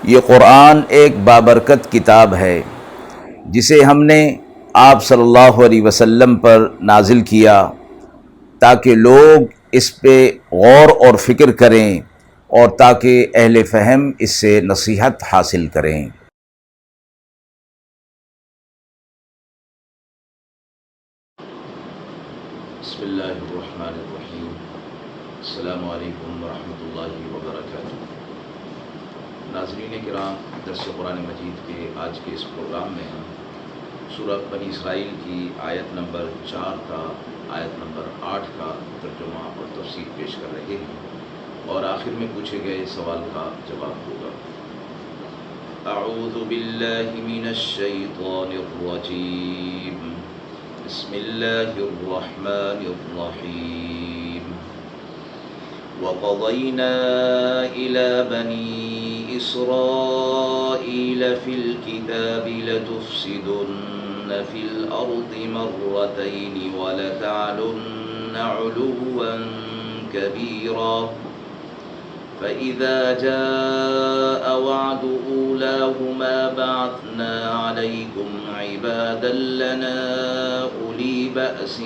یہ قرآن ایک بابرکت کتاب ہے جسے ہم نے آپ صلی اللہ علیہ وسلم پر نازل کیا تاکہ لوگ اس پہ غور اور فکر کریں اور تاکہ اہل فہم اس سے نصیحت حاصل کریں۔ بسم اللہ الرحمن الرحیم۔ السلام علیکم ورحمۃ اللہ وبرکاتہ۔ ناظرین کرام، درس قرآن مجید کے آج کے اس پروگرام میں ہم سورہ بنی اسرائیل کی آیت نمبر 4 کا آیت نمبر 8 کا ترجمہ اور تفسیر پیش کر رہے ہیں اور آخر میں پوچھے گئے سوال کا جواب ہوگا۔ اعوذ باللہ من الشیطان الرجیم، بسم اللہ الرحمن الرحیم۔ وَقَضَيْنَا إِلَى بَنِي إِسْرَائِيلَ فِي الْكِتَابِ لَتُفْسِدُنَّ فِي الْأَرْضِ مَرَّتَيْنِ وَلَتَعْلُنَّ عُلُوًّا كَبِيرًا فَإِذَا جَاءَ وَعْدُ أُولَاهُمَا بَعَثْنَا عَلَيْكُمْ عِبَادًا لَنَا أُولِي بَأْسٍ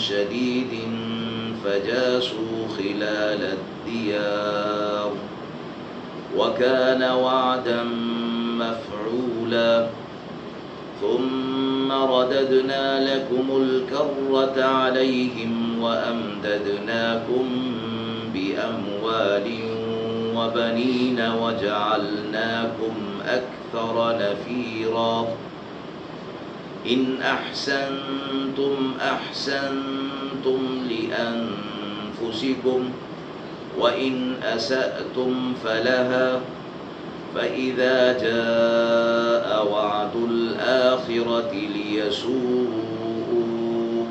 شَدِيدٍ فَجَاسُوا خِلَالَ الدِّيَارِ وَكَانَ وَعْدًا مَفْعُولًا ثُمَّ رَدَدْنَا لَكُمُ الْكَرَّةَ عَلَيْهِمْ وَأَمْدَدْنَاكُمْ بِأَمْوَالٍ وَبَنِينَ وَجَعَلْنَاكُمْ أَكْثَرَ نَفِيرًا إِنْ أَحْسَنْتُمْ أَحْسَنْتُمْ لِأَنفُسِكُمْ وَإِنْ أَسَأْتُمْ فَلَهَا فَإِذَا جَاءَ وَعْدُ الْآخِرَةِ لِيَسُوءُوا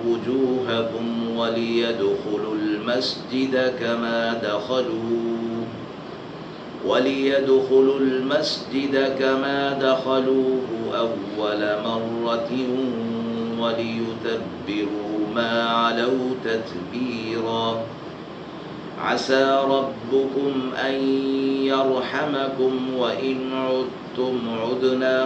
وُجُوهَكُمْ وَلِيَدْخُلُوا الْمَسْجِدَ كَمَا دَخَلُوهُ أَوَّلَ مَرَّةٍ وَلِيُتَبِّرُوا مَا عَلَوْا تَتْبِيرًا عَسَى رَبُّكُمْ أَن يَرْحَمَكُمْ وَإِنْ عُدْتُمْ عُدْنَا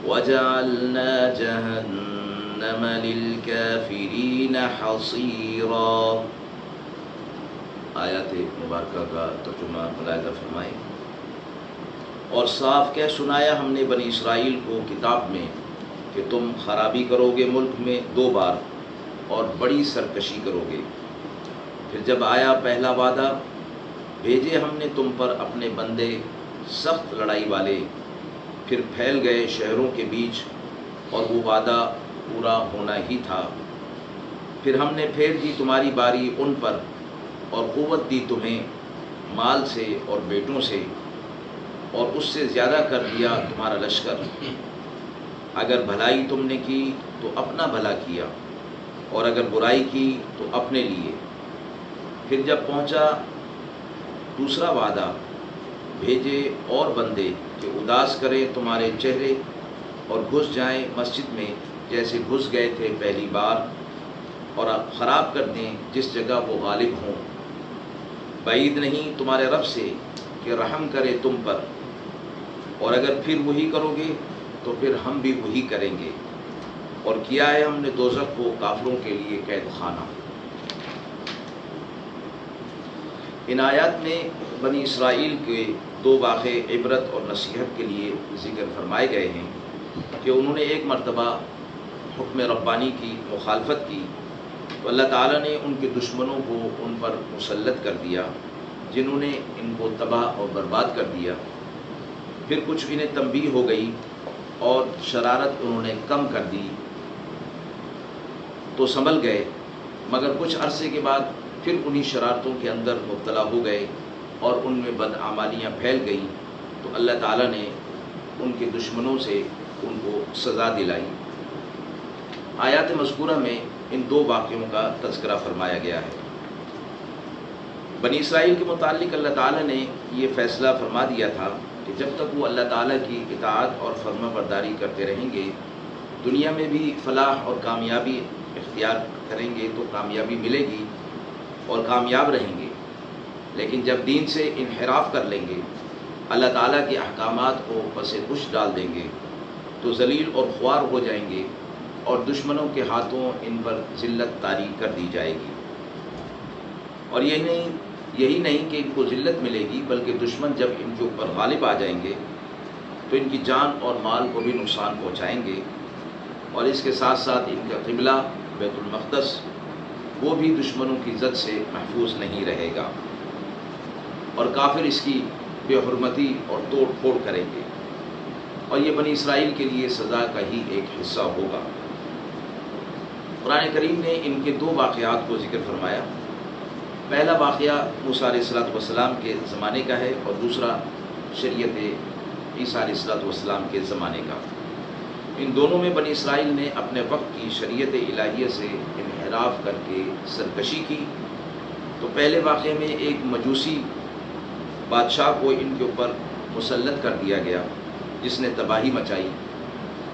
وَجَعَلْنَا جَهَنَّمَ لِلْكَافِرِينَ حَصِيرًا۔ آیات مبارکہ کا ترجمہ ملاحظہ فرمائیں۔ اور صاف کہہ سنایا ہم نے بنی اسرائیل کو کتاب میں کہ تم خرابی کرو گے ملک میں 2 بار اور بڑی سرکشی کرو گے۔ پھر جب آیا پہلا وعدہ، بھیجے ہم نے تم پر اپنے بندے سخت لڑائی والے، پھر پھیل گئے شہروں کے بیچ اور وہ وعدہ پورا ہونا ہی تھا۔ پھر ہم نے پھیر دی تمہاری باری ان پر اور قوت دی تمہیں مال سے اور بیٹوں سے، اور اس سے زیادہ کر دیا تمہارا لشکر۔ اگر بھلائی تم نے کی تو اپنا بھلا کیا، اور اگر برائی کی تو اپنے لیے۔ پھر جب پہنچا دوسرا وعدہ، بھیجے اور بندے کہ اداس کریں تمہارے چہرے اور گھس جائیں مسجد میں جیسے گھس گئے تھے پہلی بار، اور خراب کر دیں جس جگہ وہ غالب ہوں۔ بعید نہیں تمہارے رب سے کہ رحم کرے تم پر، اور اگر پھر وہی کرو گے تو پھر ہم بھی وہی کریں گے، اور کیا ہے ہم نے دوزخ کو کافروں کے لیے قید خانہ۔ ان آیات میں بنی اسرائیل کے 2 واقعے عبرت اور نصیحت کے لیے ذکر فرمائے گئے ہیں کہ انہوں نے ایک مرتبہ حکم ربانی کی مخالفت کی تو اللہ تعالیٰ نے ان کے دشمنوں کو ان پر مسلط کر دیا، جنہوں نے ان کو تباہ اور برباد کر دیا۔ پھر کچھ انہیں تنبیہ ہو گئی اور شرارت انہوں نے کم کر دی تو سنبھل گئے، مگر کچھ عرصے کے بعد پھر انہی شرارتوں کے اندر مبتلا ہو گئے اور ان میں بدعمالیاں پھیل گئیں، تو اللہ تعالیٰ نے ان کے دشمنوں سے ان کو سزا دلائی۔ آیات مذکورہ میں ان 2 واقعوں کا تذکرہ فرمایا گیا ہے۔ بنی اسرائیل کے متعلق اللہ تعالیٰ نے یہ فیصلہ فرما دیا تھا کہ جب تک وہ اللہ تعالیٰ کی اطاعت اور فرما برداری کرتے رہیں گے، دنیا میں بھی فلاح اور کامیابی اختیار کریں گے تو کامیابی ملے گی اور کامیاب رہیں گے۔ لیکن جب دین سے انحراف کر لیں گے اللہ تعالیٰ کے احکامات کو پس پش ڈال دیں گے تو ذلیل اور خوار ہو جائیں گے اور دشمنوں کے ہاتھوں ان پر ذلت طاری کر دی جائے گی۔ اور یہی نہیں کہ ان کو ذلت ملے گی، بلکہ دشمن جب ان کے اوپر غالب آ جائیں گے تو ان کی جان اور مال کو بھی نقصان پہنچائیں گے، اور اس کے ساتھ ساتھ ان کا قبلہ بیت المقدس وہ بھی دشمنوں کی زد سے محفوظ نہیں رہے گا، اور کافر اس کی بے حرمتی اور توڑ پھوڑ کریں گے، اور یہ بنی اسرائیل کے لیے سزا کا ہی ایک حصہ ہوگا۔ قرآن کریم نے ان کے دو واقعات کو ذکر فرمایا۔ پہلا واقعہ موسیٰ علیہ السلام کے زمانے کا ہے، اور دوسرا شریعت عیسیٰ علیہ السلام کے زمانے کا۔ ان دونوں میں بنی اسرائیل نے اپنے وقت کی شریعت الہیہ سے انحراف کر کے سرکشی کی۔ تو پہلے واقعے میں ایک مجوسی بادشاہ کو ان کے اوپر مسلط کر دیا گیا جس نے تباہی مچائی،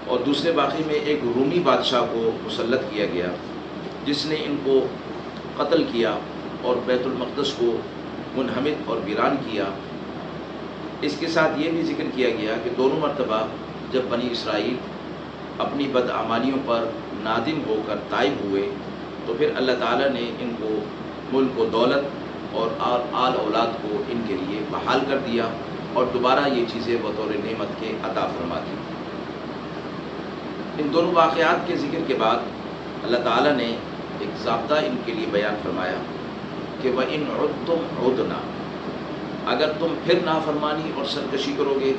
اور دوسرے واقعے میں ایک رومی بادشاہ کو مسلط کیا گیا جس نے ان کو قتل کیا اور بیت المقدس کو منہدم اور ویران کیا۔ اس کے ساتھ یہ بھی ذکر کیا گیا کہ دونوں مرتبہ جب بنی اسرائیل اپنی بدعمالیوں پر نادم ہو کر تائب ہوئے تو پھر اللہ تعالیٰ نے ان کو ملک و دولت اور آل اولاد کو ان کے لیے بحال کر دیا، اور دوبارہ یہ چیزیں بطور نعمت کے عطا فرما دی۔ ان دونوں واقعات کے ذکر کے بعد اللہ تعالیٰ نے ایک ضابطہ ان کے لیے بیان فرمایا کہ وَإِنْ عُدْتُمْ عُدْنَا، اگر تم پھر نافرمانی اور سرکشی کرو گے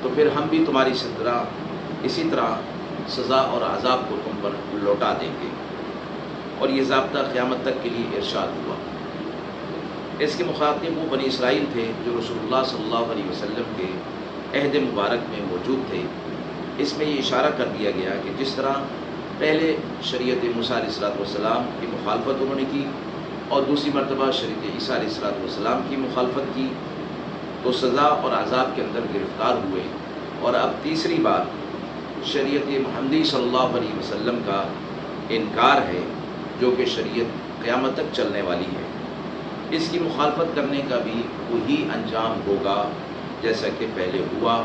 تو پھر ہم بھی تمہاری اسی طرح سزا اور عذاب کو تم پر لوٹا دیں گے، اور یہ ضابطہ قیامت تک کے لیے ارشاد ہوا۔ اس کے مخاطب وہ بنی اسرائیل تھے جو رسول اللہ صلی اللہ علیہ وسلم کے عہد مبارک میں موجود تھے۔ اس میں یہ اشارہ کر دیا گیا کہ جس طرح پہلے شریعت موسیٰ علیہ السلام کی مخالفت انہوں نے کی اور دوسری مرتبہ شریعت عیسیٰ علیہ السلام کی مخالفت کی تو سزا اور عذاب کے اندر گرفتار ہوئے، اور اب تیسری بار شریعت محمدی صلی اللہ علیہ وسلم کا انکار ہے جو کہ شریعت قیامت تک چلنے والی ہے۔ اس کی مخالفت کرنے کا بھی وہی انجام ہوگا جیسا کہ پہلے ہوا،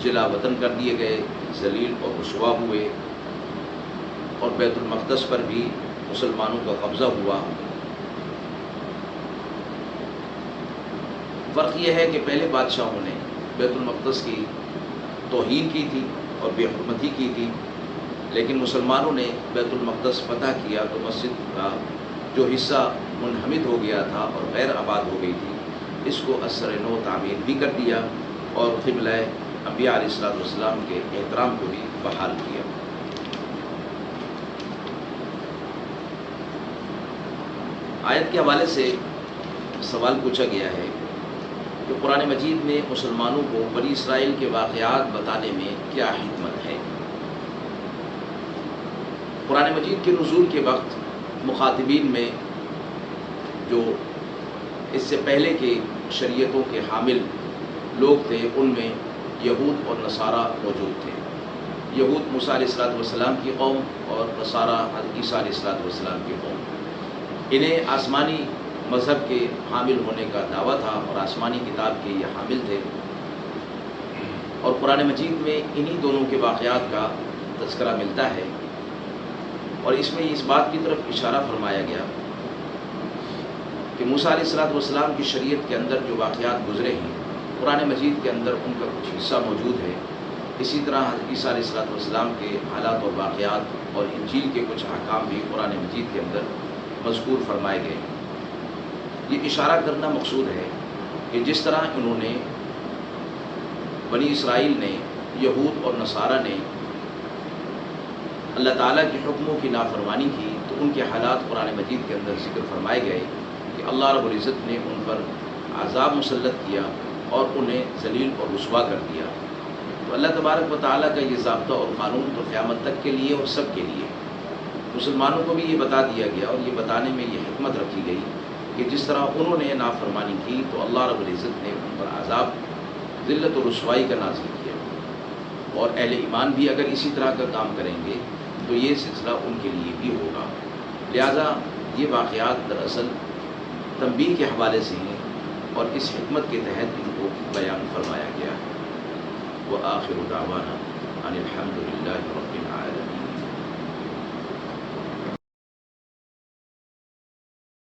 جلا وطن کر دیے گئے، ذلیل اور رسوا ہوئے، اور بیت المقدس پر بھی مسلمانوں کا قبضہ ہوا۔ فرق یہ ہے کہ پہلے بادشاہوں نے بیت المقدس کی توہین کی تھی اور بے حرمتی کی تھی، لیکن مسلمانوں نے بیت المقدس فتح کیا تو مسجد کا جو حصہ منہدم ہو گیا تھا اور غیر آباد ہو گئی تھی اس کو اثر نو تعمیر بھی کر دیا، اور قبلہ انبیاء علیہ السلام کے احترام کو بھی بحال کیا۔ آیت کے حوالے سے سوال پوچھا گیا ہے کہ قرآن مجید میں مسلمانوں کو بنی اسرائیل کے واقعات بتانے میں کیا حکمت ہے؟ قرآن مجید کے نزول کے وقت مخاطبین میں جو اس سے پہلے کے شریعتوں کے حامل لوگ تھے ان میں یہود اور نصارہ موجود تھے۔ یہود موسیٰ علیہ السلام کی قوم اور نصارہ عیسیٰ علیہ السلام کی قوم۔ انہیں آسمانی مذہب کے حامل ہونے کا دعویٰ تھا اور آسمانی کتاب کے یہ حامل تھے، اور قرآن مجید میں انہی دونوں کے واقعات کا تذکرہ ملتا ہے، اور اس میں اس بات کی طرف اشارہ فرمایا گیا کہ موسیٰ علیہ السلام کی شریعت کے اندر جو واقعات گزرے ہیں قرآن مجید کے اندر ان کا کچھ حصہ موجود ہے، اسی طرح عیسیٰ علیہ السلام کے حالات اور واقعات اور انجیل کے کچھ احکام بھی قرآن مجید کے اندر مذکور فرمائے گئے ہیں۔ یہ اشارہ کرنا مقصود ہے کہ جس طرح انہوں نے بنی اسرائیل نے، یہود اور نصارہ نے اللہ تعالیٰ کے حکموں کی نافرمانی کی تو ان کے حالات قرآن مجید کے اندر ذکر فرمائے گئے کہ اللہ رب العزت نے ان پر عذاب مسلط کیا اور انہیں ذلیل اور رسوا کر دیا۔ تو اللہ تبارک و تعالیٰ کا یہ ضابطہ اور قانون تو قیامت تک کے لیے اور سب کے لیے، مسلمانوں کو بھی یہ بتا دیا گیا اور یہ بتانے میں یہ حکمت رکھی گئی کہ جس طرح انہوں نے نافرمانی کی تو اللہ رب العزت نے ان پر عذاب، ذلت و رسوائی کا نازل کیا، اور اہل ایمان بھی اگر اسی طرح کا کام کریں گے تو یہ سلسلہ ان کے لیے بھی ہوگا۔ لہذا یہ واقعات دراصل تنبیہ کے حوالے سے ہیں اور اس حکمت کے تحت ان کو بیان فرمایا گیا ہے۔ وآخر دعوانا ان الحمد للہ